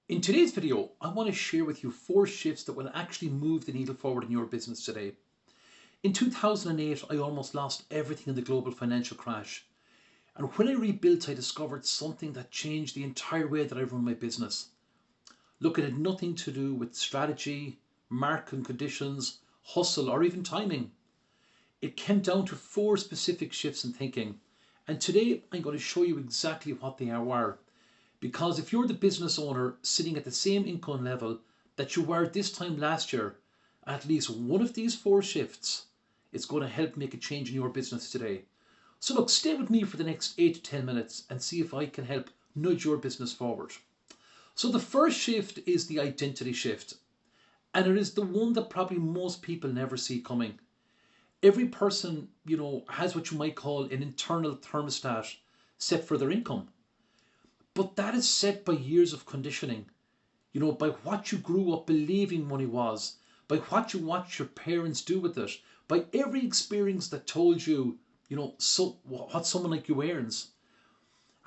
In today's video, I want to share with you 4 shifts that will actually move the needle forward in your business today. In 2008, I almost lost everything in the global financial crash. And when I rebuilt, I discovered something that changed the entire way that I run my business. Look, it had nothing to do with strategy, market conditions, hustle, or even timing. It came down to 4 specific shifts in thinking. And today, I'm going to show you exactly what they are. Because if you're the business owner sitting at the same income level that you were this time last year, at least one of these 4 shifts is going to help make a change in your business today. So look, stay with me for the next 8 to 10 minutes and see if I can help nudge your business forward. So the first shift is the identity shift. And it is the one that probably most people never see coming. Every person, has what you might call an internal thermostat set for their income. But that is set by years of conditioning, by what you grew up believing money was, by what you watched your parents do with it, by every experience that told you, what someone like you earns.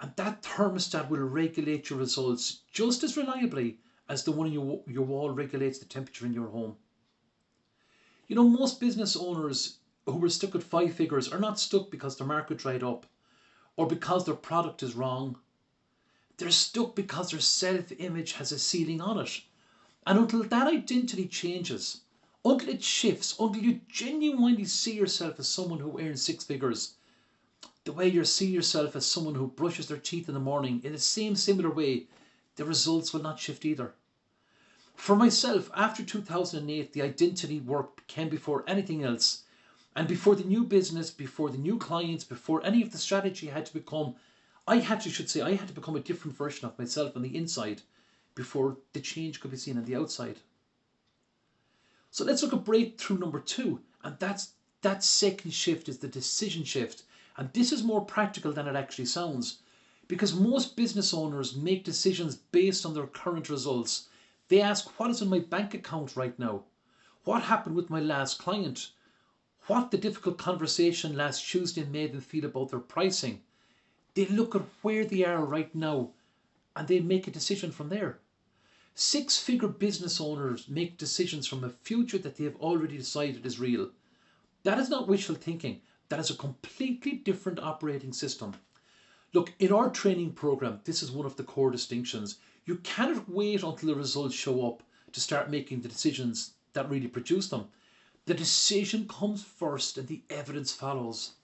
And that thermostat will regulate your results just as reliably as the one in your wall regulates the temperature in your home. Most business owners who were stuck at 5 figures are not stuck because the market dried up or because their product is wrong. They're stuck because their self-image has a ceiling on it. And until that identity changes, until it shifts, until you genuinely see yourself as someone who earns 6 figures, the way you see yourself as someone who brushes their teeth in the morning in the same similar way, the results will not shift either. For myself, after 2008, the identity work came before anything else. And before the new business, before the new clients, before any of the strategy had to become I had to become a different version of myself on the inside before the change could be seen on the outside. So let's look at breakthrough number 2. And that second shift is the decision shift. And this is more practical than it actually sounds. Because most business owners make decisions based on their current results. They ask, what is in my bank account right now? What happened with my last client? What the difficult conversation last Tuesday made them feel about their pricing? They look at where they are right now and they make a decision from there. 6-figure business owners make decisions from a future that they have already decided is real. That is not wishful thinking. That is a completely different operating system. Look, in our training program, this is one of the core distinctions. You cannot wait until the results show up to start making the decisions that really produce them. The decision comes first and the evidence follows.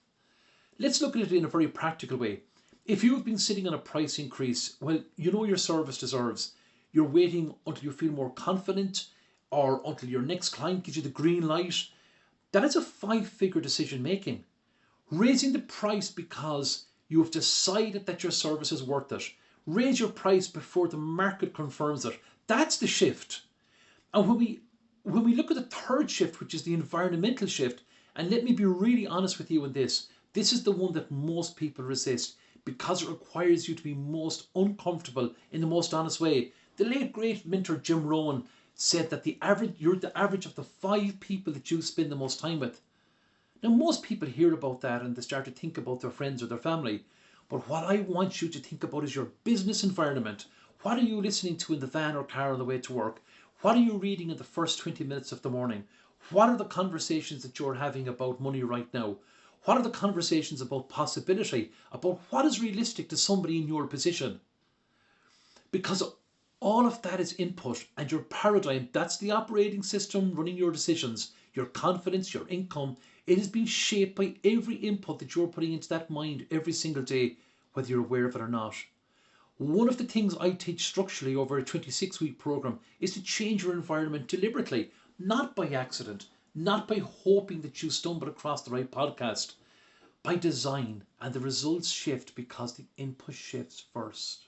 Let's look at it in a very practical way. If you've been sitting on a price increase, well, your service deserves. You're waiting until you feel more confident or until your next client gives you the green light. That is a 5-figure decision making. Raising the price because you have decided that your service is worth it. Raise your price before the market confirms it. That's the shift. And when we look at the third shift, which is the environmental shift, and let me be really honest with you on this is the one that most people resist, because it requires you to be most uncomfortable in the most honest way. The late great mentor Jim Rohn said that you're the average of the 5 people that you spend the most time with. Now most people hear about that and they start to think about their friends or their family. But what I want you to think about is your business environment. What are you listening to in the van or car on the way to work? What are you reading in the first 20 minutes of the morning? What are the conversations that you're having about money right now? What are the conversations about possibility, about what is realistic to somebody in your position? Because all of that is input, and your paradigm, that's the operating system running your decisions, your confidence, your income. It is being shaped by every input that you're putting into that mind every single day, whether you're aware of it or not. One of the things I teach structurally over a 26-week program is to change your environment deliberately, not by accident, not by hoping that you stumble across the right podcast, by design, and the results shift because the input shifts first.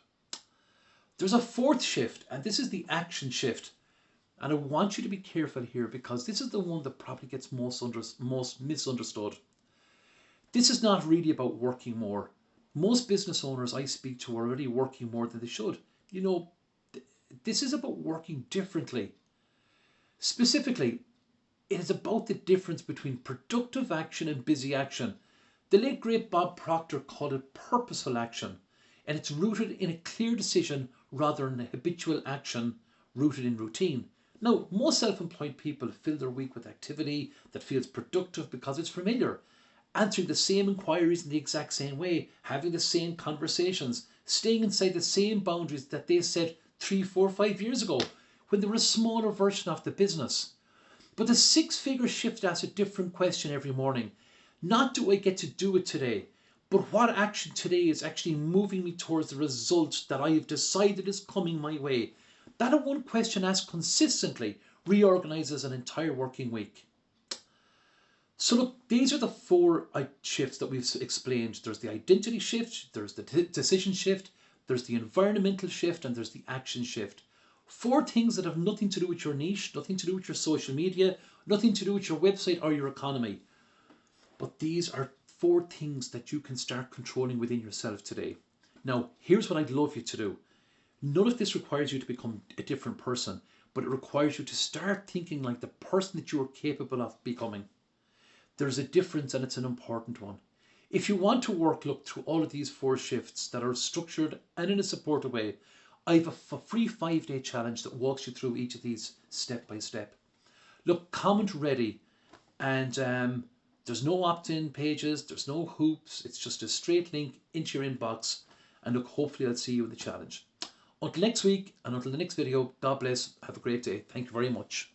There's a 4th shift, and this is the action shift. And I want you to be careful here because this is the one that probably gets most misunderstood. This is not really about working more. Most business owners I speak to are already working more than they should. This is about working differently. Specifically, it is about the difference between productive action and busy action. The late great Bob Proctor called it purposeful action, and it's rooted in a clear decision rather than a habitual action rooted in routine. Now, most self-employed people fill their week with activity that feels productive because it's familiar. Answering the same inquiries in the exact same way, having the same conversations, staying inside the same boundaries that they set 3, 4, 5 years ago when they were a smaller version of the business. But the six-figure shift asks a different question every morning. Not do I get to do it today, but what action today is actually moving me towards the result that I have decided is coming my way. That one question asked consistently reorganizes an entire working week. So look, these are the four shifts that we've explained. There's the identity shift, there's the decision shift, there's the environmental shift, and there's the action shift. Four things that have nothing to do with your niche, nothing to do with your social media, nothing to do with your website or your economy. But these are four things that you can start controlling within yourself today. Now, here's what I'd love you to do. None of this requires you to become a different person, but it requires you to start thinking like the person that you are capable of becoming. There's a difference, and it's an important one. If you want to look through all of these four shifts that are structured and in a supportive way, I have a free 5-day challenge that walks you through each of these step by step. Look, comment ready, and there's no opt-in pages, there's no hoops, it's just a straight link into your inbox, and look, hopefully I'll see you in the challenge. Until next week, and until the next video, God bless, have a great day. Thank you very much.